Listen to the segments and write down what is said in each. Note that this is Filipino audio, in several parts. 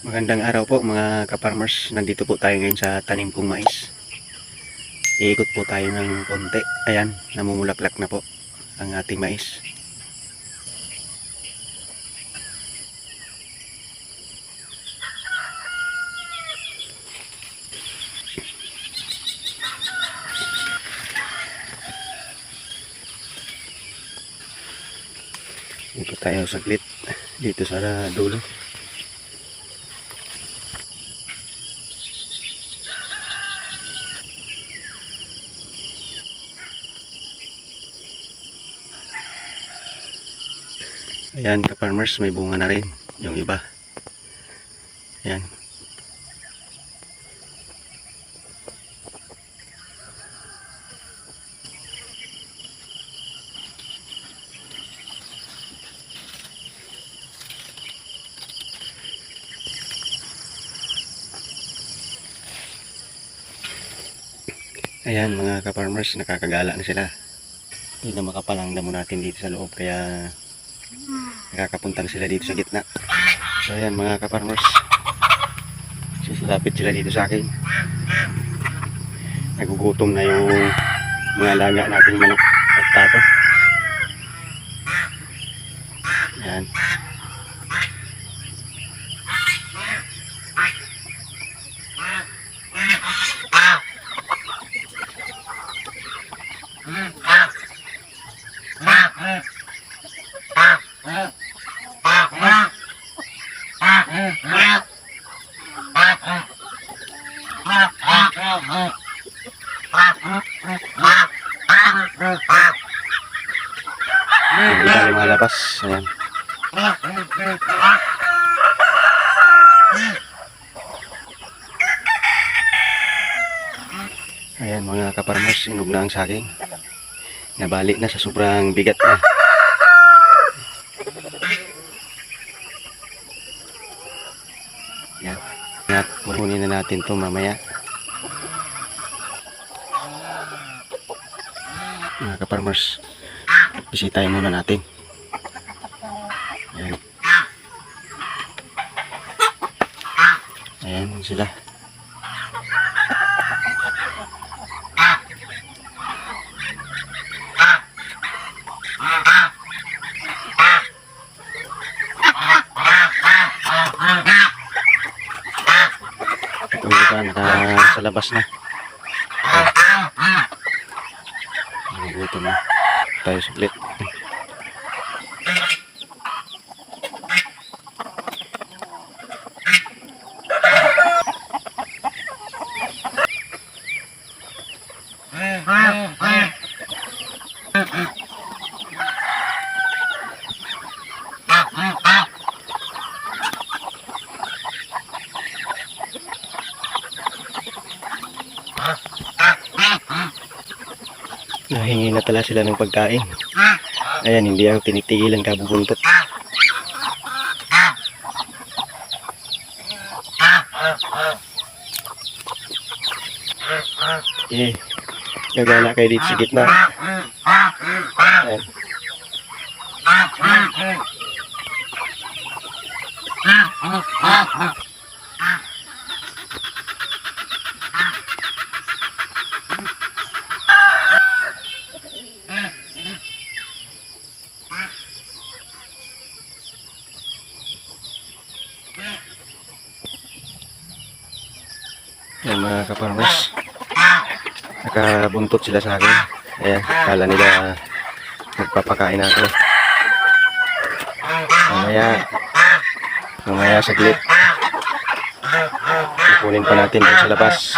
Magandang araw po mga ka-farmers. Nandito po tayo ngayon sa tanim kong mais. Iikot po tayo ng konti. Ayan, namumulaklak na po ang ating mais. Ikot tayo saglit dito sa dulo. Ayan ka-farmers, may bunga na rin yung iba. Ayan. Ayan mga ka-farmers, nakakagala na sila. Hindi na makapalang damo natin dito sa loob, kaya nakakapuntang sila dito sa gitna. So ayan mga ka-farmers, sisilapit sila dito sa akin. Nagugutom na yung mga alaga nating manok at pato. Ayan. Hindi tayo malabas. Ayan. Ayan mga ka-farmers, inog na ang saging. Nabali na sa sobrang bigat na. Ayan. At kunin na natin ito mamaya. Mga ka-farmers, bisitahin muna natin. Ayan. Ayan sila. Itong iba sa labas na. Ito na tayo saglit. Nahingi na tala sila ng pagkain. Ayan, hindi ako tinitigilan kabubuntot. Gagala kayo dito sa gitna. Ayan. Ayan mga ka-farmers, nakabuntot sila sa akin. Ayan, kala nila magpapakain ako. Mamaya saglit, kukunin pa natin dun sa labas.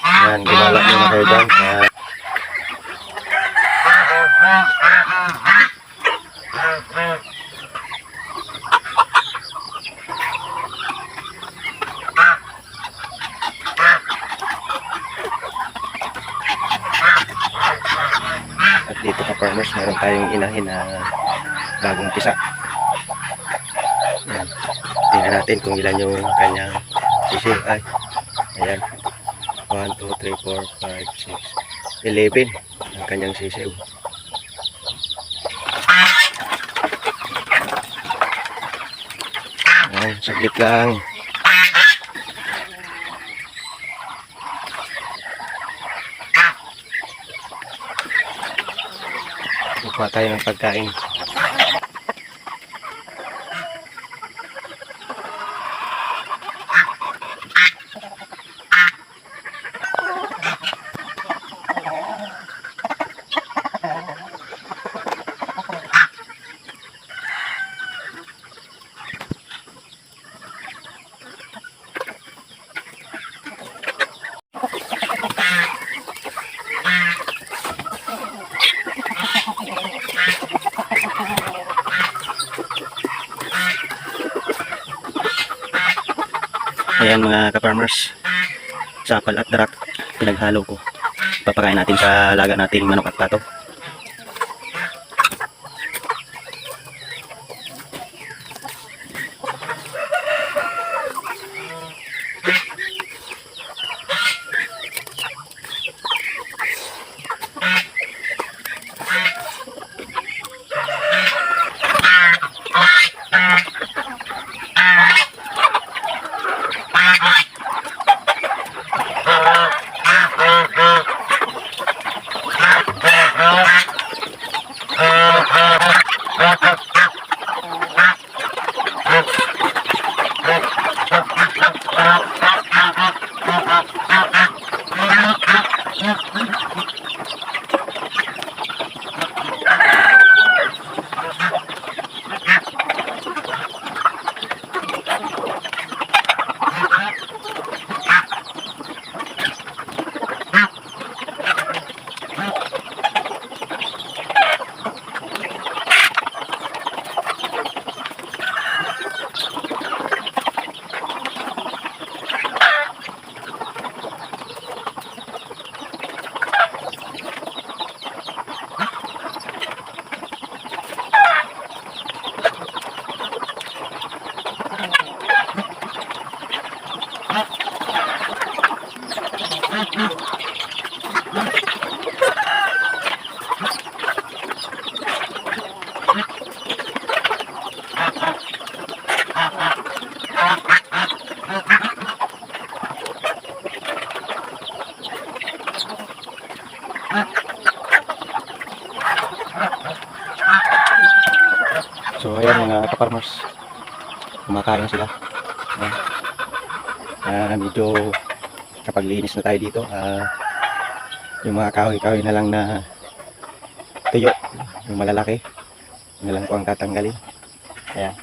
Ayan, gumala muna kayo dyan. ka-farmers, meron tayong inahin na bagong pisa. Ayan. Tingnan natin kung ilan yung kanyang sisiw. Ay, ayan. 1, 2, 3, 4, 5, 6, 11 ang kanyang sisiw. Ayan, saglit lang. Kuha tayo ng pagkain. Ayan mga ka-farmers, sapal at darak pinaghalo ko. Papakain natin sa alaga nating manok at pato. So ayan mga ka-farmers, kumakain sila. Medyo kapag linis na tayo dito, yung mga kahoy-kahoy na lang na tuyo, yung malalaki, yun na lang po ang tatanggalin. Kaya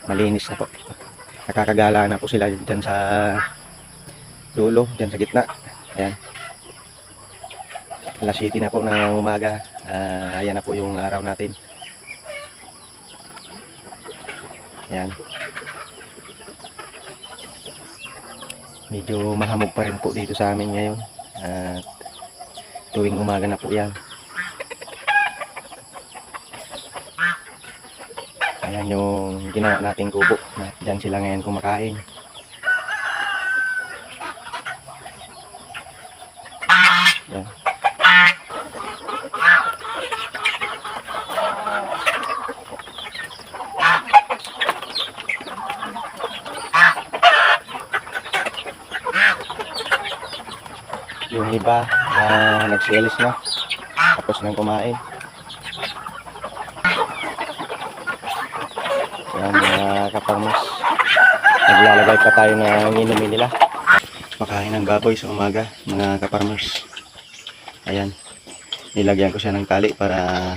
malinis na po. Nakakagala na po sila dyan sa dulo, dyan sa gitna. Ayan. Alas 7 na po ng umaga. Ayan na po yung araw natin. Ayan. Medyo mahamog pa rin po dito sa amin ngayon. Tuwing umaga na po yan. Ayan yung ginawa nating kubo. Diyan sila ngayon kumakain. Ayan. Yung iba nagsialis na tapos nang kumain. Yan mga ka-farmers, naglalagay pa tayo ng inumin nila. Makain ng baboy sa umaga mga ka-farmers. Ayan, nilagyan ko siya ng tali para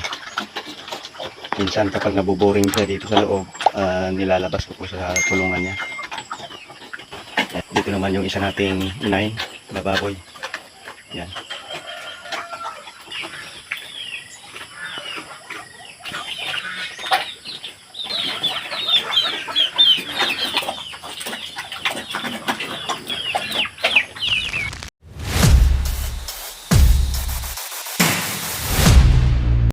minsan kapag nabuboring siya dito sa loob, nilalabas ko po sa kulungan niya. Dito naman yung isa nating inahin na baboy. Yan.